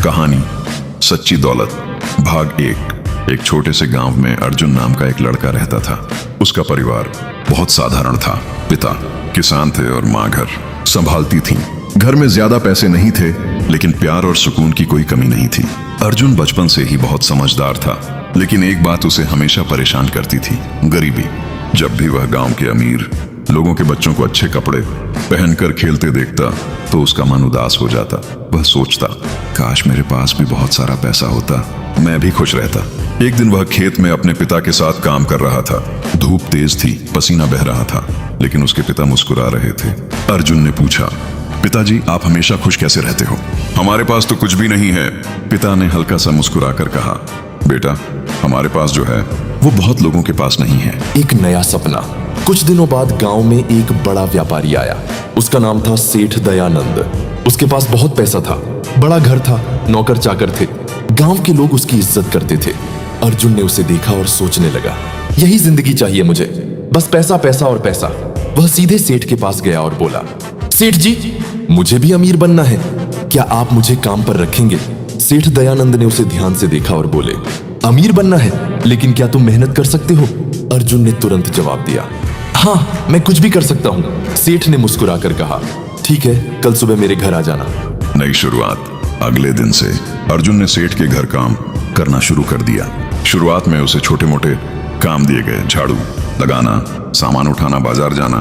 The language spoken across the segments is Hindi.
कहानी सच्ची दौलत भाग एक छोटे से गांव में अर्जुन नाम का एक लड़का रहता था। उसका परिवार बहुत साधारण था। पिता किसान थे और माँ घर संभालती थी। घर में ज्यादा पैसे नहीं थे, लेकिन प्यार और सुकून की कोई कमी नहीं थी। अर्जुन बचपन से ही बहुत समझदार था, लेकिन एक बात उसे हमेशा परेशान करती थी, गरीबी। जब भी वह गांव के अमीर लोगों के बच्चों को अच्छे कपड़े पहनकर खेलते देखता तो उसका मन उदास हो जाता। वह सोचता, काश मेरे पास भी बहुत सारा पैसा होता, मैं भी खुश रहता। एक दिन वह खेत में अपने पिता के साथ काम कर रहा था। धूप तेज थी, पसीना बह रहा था, लेकिन उसके पिता मुस्कुरा रहे थे। अर्जुन ने पूछा, पिताजी आप हमेशा खुश कैसे रहते हो? हमारे पास तो कुछ भी नहीं है। पिता ने हल्का सा मुस्कुराकर कहा, बेटा हमारे पास जो है वो बहुत लोगों के पास नहीं है। एक नया सपना। कुछ दिनों बाद गांव में एक बड़ा व्यापारी आया। उसका नाम था सेठ दयानंद। उसके पास बहुत पैसा था, बड़ा घर था, नौकर चाकर थे। गांव के लोग उसकी इज्जत करते थे। अर्जुन ने उसे देखा और सोचने लगा, यही जिंदगी चाहिए मुझे, बस पैसा पैसा और पैसा। वह सीधे सेठ के पास गया और बोला, सेठ जी मुझे भी अमीर बनना है, क्या आप मुझे काम पर रखेंगे? सेठ दयानंद ने उसे ध्यान से देखा और बोले, अमीर बनना है, लेकिन क्या तुम मेहनत कर सकते हो? अर्जुन ने तुरंत जवाब दिया, हाँ मैं कुछ भी कर सकता हूँ। सेठ ने मुस्कुराकर कहा, ठीक है कल सुबह मेरे घर आ जाना। नई शुरुआत। अगले दिन से अर्जुन ने सेठ के घर काम करना शुरू कर दिया। शुरुआत में उसे छोटे मोटे काम दिए गए, झाड़ू लगाना, सामान उठाना, बाजार जाना,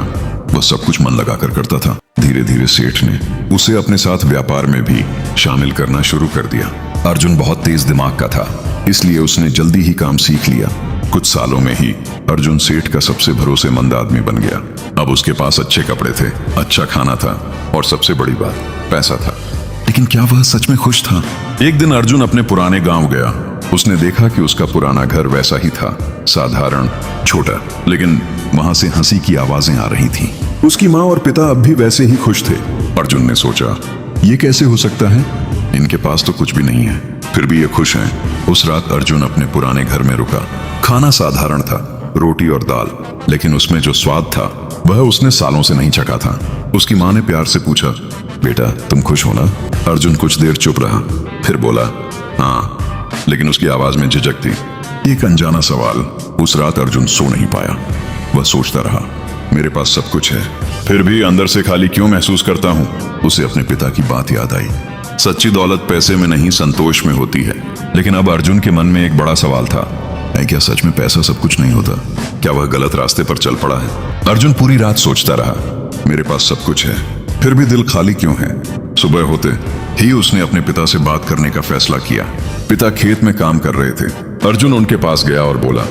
वह सब कुछ मन लगाकर करता था। धीरे धीरे सेठ ने उसे अपने साथ व्यापार में भी शामिल करना शुरू कर दिया। अर्जुन बहुत तेज दिमाग का था, इसलिए उसने जल्दी ही काम सीख लिया। कुछ सालों में ही अर्जुन सेठ का सबसे भरोसेमंद आदमी बन गया। अब उसके पास अच्छे कपड़े थे, अच्छा खाना था और सबसे बड़ी बात पैसा था। लेकिन क्या वह सच में खुश था? एक दिन अर्जुन अपने पुराने गांव गया। उसने देखा कि उसका पुराना घर वैसा ही था, साधारण, छोटा, लेकिन वहां से हंसी की आवाजें आ रही थीं। उसकी माँ और पिता अब भी वैसे ही खुश थे। अर्जुन ने सोचा, ये कैसे हो सकता है? इनके पास तो कुछ भी नहीं है, फिर भी ये खुश हैं। उस रात अर्जुन अपने पुराने घर में रुका। खाना साधारण था, रोटी और दाल, लेकिन उसमें जो स्वाद था वह उसने सालों से नहीं चखा था। उसकी माँ ने प्यार से पूछा, बेटा तुम खुश हो ना? अर्जुन कुछ देर चुप रहा, फिर बोला, हाँ, लेकिन उसकी आवाज में झिझक थी। एक अनजाना सवाल। उस रात अर्जुन सो नहीं पाया। वह सोचता रहा, मेरे पास सब कुछ है, फिर भी अंदर से खाली क्यों महसूस करता हूँ? उसे अपने पिता की बात याद आई, सच्ची दौलत पैसे में नहीं संतोष में होती है। लेकिन अब अर्जुन के मन में एक बड़ा सवाल था, क्या सच में पैसा सब कुछ नहीं होता? क्या वह गलत रास्ते पर चल पड़ा है? अर्जुन पूरी रात सोचता रहा, मेरे पास सब कुछ है, फिर भी दिल खाली क्यों है? सुबह होते ही उसने अपने पिता से बात करने का फैसला किया। पिता खेत में काम कर रहे थे। अर्जुन उनके पास गया और बोला,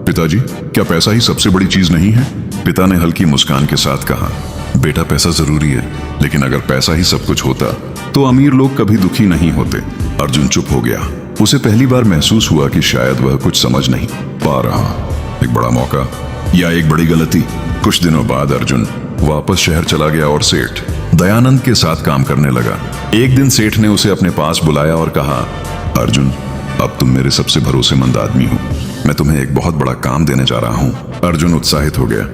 पिताजी क्या पैसा ही सबसे बड़ी चीज नहीं है? पिता ने हल्की मुस्कान के साथ कहा, बेटा पैसा जरूरी है, लेकिन अगर पैसा ही सब कुछ होता तो अमीर लोग कभी दुखी नहीं होते। अर्जुन चुप हो गया। उसे पहली बार महसूस हुआ कि शायद वह कुछ समझ नहीं पा रहा। एक बड़ा मौका या एक बड़ी गलती। कुछ दिनों बाद अर्जुन वापस शहर चला गया और सेठ दयानंद के साथ काम करने लगा। एक दिन सेठ ने उसे अपने पास बुलाया और कहा, अर्जुन अब तुम मेरे सबसे भरोसेमंद आदमी हो, मैं तुम्हें एक बहुत बड़ा काम देने जा रहा हूँ। अर्जुन उत्साहित हो गया।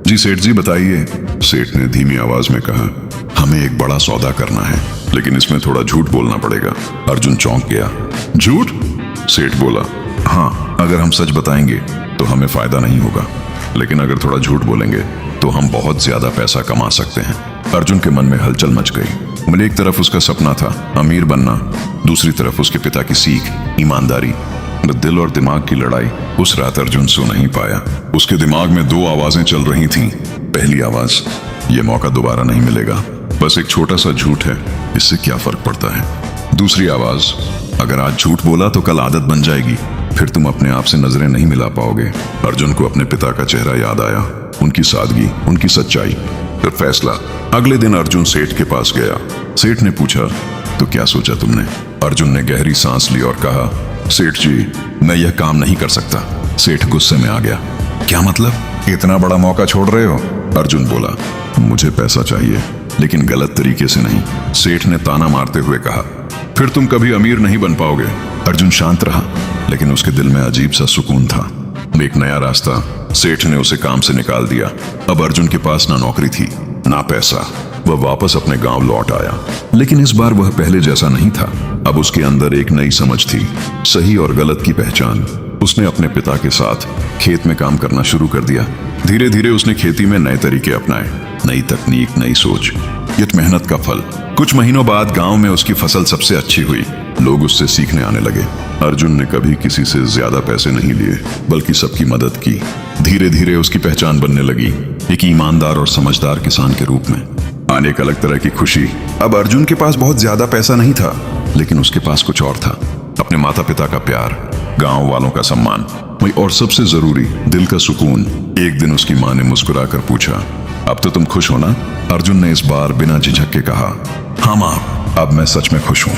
जी सेठ जी बताइए। सेठ ने धीमी आवाज में कहा, हमें एक बड़ा सौदा करना है, लेकिन इसमें थोड़ा झूठ बोलना पड़ेगा। अर्जुन चौंक गया। झूठ? सेठ बोला, हाँ, अगर हम सच बताएंगे तो हमें फायदा नहीं होगा, लेकिन अगर थोड़ा झूठ बोलेंगे तो हम बहुत ज्यादा पैसा कमा सकते हैं। अर्जुन के मन में हलचल मच गई। भले एक तरफ उसका सपना था अमीर बनना, दूसरी तरफ उसके पिता की सीख, ईमानदारी, दिल और दिमाग की लड़ाई। उस रात अर्जुन सो नहीं पाया। उसके दिमाग में दो आवाजें चल रही थीं। पहली आवाज, ये मौका दोबारा नहीं मिलेगा, बस एक छोटा सा झूठ है, इससे क्या फर्क पड़ता है। दूसरी आवाज, अगर आज झूठ बोला तो कल आदत बन जाएगी, फिर तुम अपने आप से नजरें नहीं मिला पाओगे। अर्जुन को अपने पिता का चेहरा याद आया, उनकी सादगी, उनकी सच्चाई। फिर फैसला। अगले दिन अर्जुन सेठ के पास गया। सेठ ने पूछा, तो क्या सोचा तुमने? अर्जुन ने गहरी सांस ली और कहा, सेठ जी मैं यह काम नहीं कर सकता। सेठ गुस्से में आ गया, क्या मतलब? इतना बड़ा मौका छोड़ रहे हो? अर्जुन बोला, मुझे पैसा चाहिए, लेकिन गलत तरीके से नहीं। सेठ ने ताना मारते हुए कहा, फिर तुम कभी अमीर नहीं बन पाओगे। अर्जुन शांत रहा, लेकिन उसके दिल में अजीब सा सुकून था। एक नया रास्ता। सेठ ने उसे काम से निकाल दिया। अब अर्जुन के पास ना नौकरी थी, ना पैसा। वह वापस अपने गांव लौट आया, लेकिन इस बार वह पहले जैसा नहीं था। अब उसके अंदर एक नई समझ थी, सही और गलत की पहचान। उसने अपने पिता के साथ खेत में काम करना शुरू कर दिया। धीरे धीरे उसने खेती में नए तरीके अपनाए, नई तकनीक, नई सोच, ये मेहनत का फल। कुछ महीनों बाद गांव में उसकी फसल सबसे अच्छी हुई। लोग उससे सीखने आने लगे। अर्जुन ने कभी किसी से ज्यादा पैसे नहीं लिए, बल्कि सबकी मदद की। धीरे धीरे उसकी पहचान बनने लगी, एक ईमानदार और समझदार किसान के रूप में। आने एक अलग तरह की खुशी। अब अर्जुन के पास बहुत ज्यादा पैसा नहीं था, लेकिन उसके पास कुछ और था, अपने माता पिता का प्यार, गांव वालों का सम्मान, और सबसे जरूरी दिल का सुकून। एक दिन उसकी माँ ने मुस्कुरा कर पूछा, अब तो तुम खुश हो ना? अर्जुन ने इस बार बिना झिझक के कहा, हाँ माँ, अब मैं सच में खुश हूँ।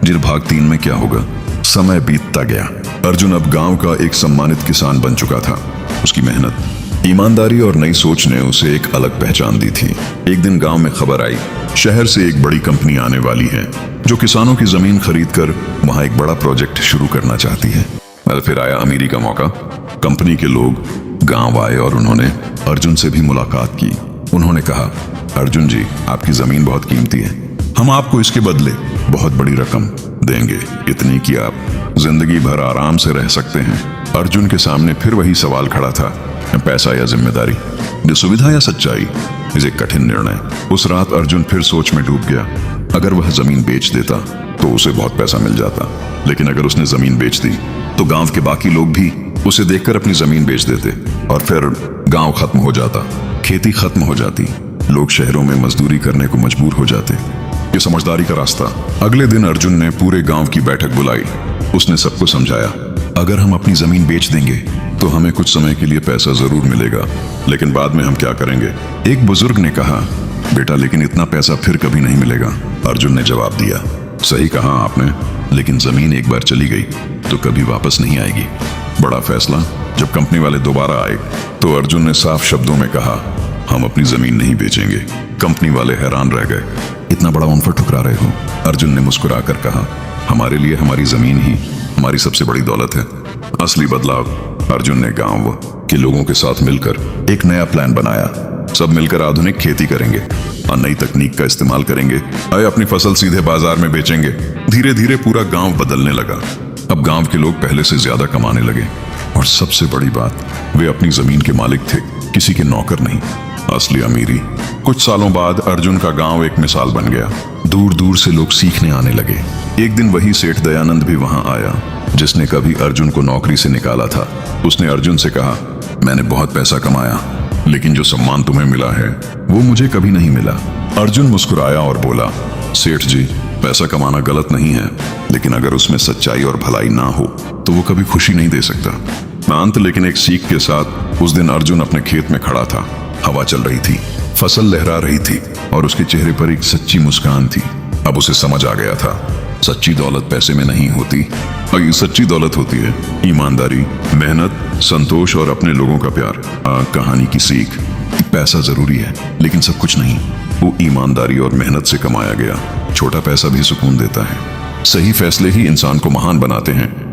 जिस भाग 3 में क्या होगा? समय बीतता गया। अर्जुन अब गांव का एक सम्मानित किसान बन चुका था। उसकी मेहनत, ईमानदारी और नई सोच ने उसे एक अलग पहचान दी थी। एक दिन गांव में खबर आई, शहर से एक बड़ी कंपनी आने वाली है जो किसानों की जमीन खरीद कर वहां एक बड़ा प्रोजेक्ट शुरू करना चाहती है। फिर आया अमीरी का मौका। कंपनी के लोग गांव आए और उन्होंने अर्जुन से भी मुलाकात की। उन्होंने कहा, अर्जुन जी, आपकी जमीन बहुत कीमती है, हम आपको इसके बदले बहुत बड़ी रकम देंगे, इतनी कि आप जिंदगी भर आराम से रह सकते हैं। अर्जुन के सामने फिर वही सवाल खड़ा था, पैसा या जिम्मेदारी, ये सुविधा या सच्चाई? इसे कठिन निर्णय। उस रात अर्जुन फिर सोच में डूब गया। अगर वह जमीन बेच देता तो उसे बहुत पैसा मिल जाता, लेकिन अगर उसने जमीन बेच दी तो गांव के बाकी लोग भी उसे देखकर अपनी जमीन बेच देते और फिर गांव खत्म हो जाता, खेती खत्म हो जाती, लोग शहरों में मजदूरी करने को मजबूर हो जाते। ये समझदारी का रास्ता। अगले दिन अर्जुन ने पूरे गांव की बैठक बुलाई। उसने सबको समझाया, अगर हम अपनी जमीन बेच देंगे तो हमें कुछ समय के लिए पैसा जरूर मिलेगा, लेकिन बाद में हम क्या करेंगे? एक बुजुर्ग ने कहा, बेटा, लेकिन इतना पैसा फिर कभी नहीं मिलेगा। अर्जुन ने जवाब दिया, सही कहा आपने, लेकिन जमीन एक बार चली गई तो कभी वापस नहीं आएगी। बड़ा फैसला। जब कंपनी वाले दोबारा आए तो अर्जुन ने साफ शब्दों में कहा, हम अपनी जमीन नहीं बेचेंगे। कंपनी वाले हैरान रह गए, इतना बड़ा ऑफर ठुकरा रहे हो? अर्जुन ने मुस्कुरा कर कहा, हमारे लिए हमारी जमीन ही हमारी सबसे बड़ी दौलत है। असली बदलाव। अर्जुन ने गांव के लोगों के साथ मिलकर एक नया प्लान बनाया। सब मिलकर आधुनिक खेती करेंगे और नई तकनीक का इस्तेमाल करेंगे। अपनी फसल सीधे बाजार में बेचेंगे। धीरे धीरे पूरा गांव बदलने लगा। अब गांव के लोग पहले से ज्यादा कमाने लगे और सबसे बड़ी बात, वे अपनी जमीन के मालिक थे, किसी के नौकर नहीं। असली अमीरी। कुछ सालों बाद अर्जुन का गांव एक मिसाल बन गया। दूर दूर से लोग सीखने आने लगे। एक दिन वही सेठ दयानंद भी वहां आया, जिसने कभी अर्जुन को नौकरी से निकाला था। उसने अर्जुन से कहा, मैंने बहुत पैसा कमाया, लेकिन जो सम्मान तुम्हें मिला है वो मुझे कभी नहीं मिला। अर्जुन मुस्कुराया और बोला, सेठ जी, पैसा कमाना गलत नहीं है, लेकिन अगर उसमें सच्चाई और भलाई ना हो तो वो कभी खुशी नहीं दे सकता। अंत। लेकिन एक सीख के साथ उस दिन अर्जुन अपने खेत में खड़ा था। हवा चल रही थी, फसल लहरा रही थी और उसके चेहरे पर एक सच्ची मुस्कान थी। अब उसे समझ आ गया था, सच्ची दौलत पैसे में नहीं होती, और सच्ची दौलत होती है ईमानदारी, मेहनत, संतोष और अपने लोगों का प्यार। कहानी की सीख, पैसा जरूरी है लेकिन सब कुछ नहीं। वो ईमानदारी और मेहनत से कमाया गया छोटा पैसा भी सुकून देता है। सही फैसले ही इंसान को महान बनाते हैं।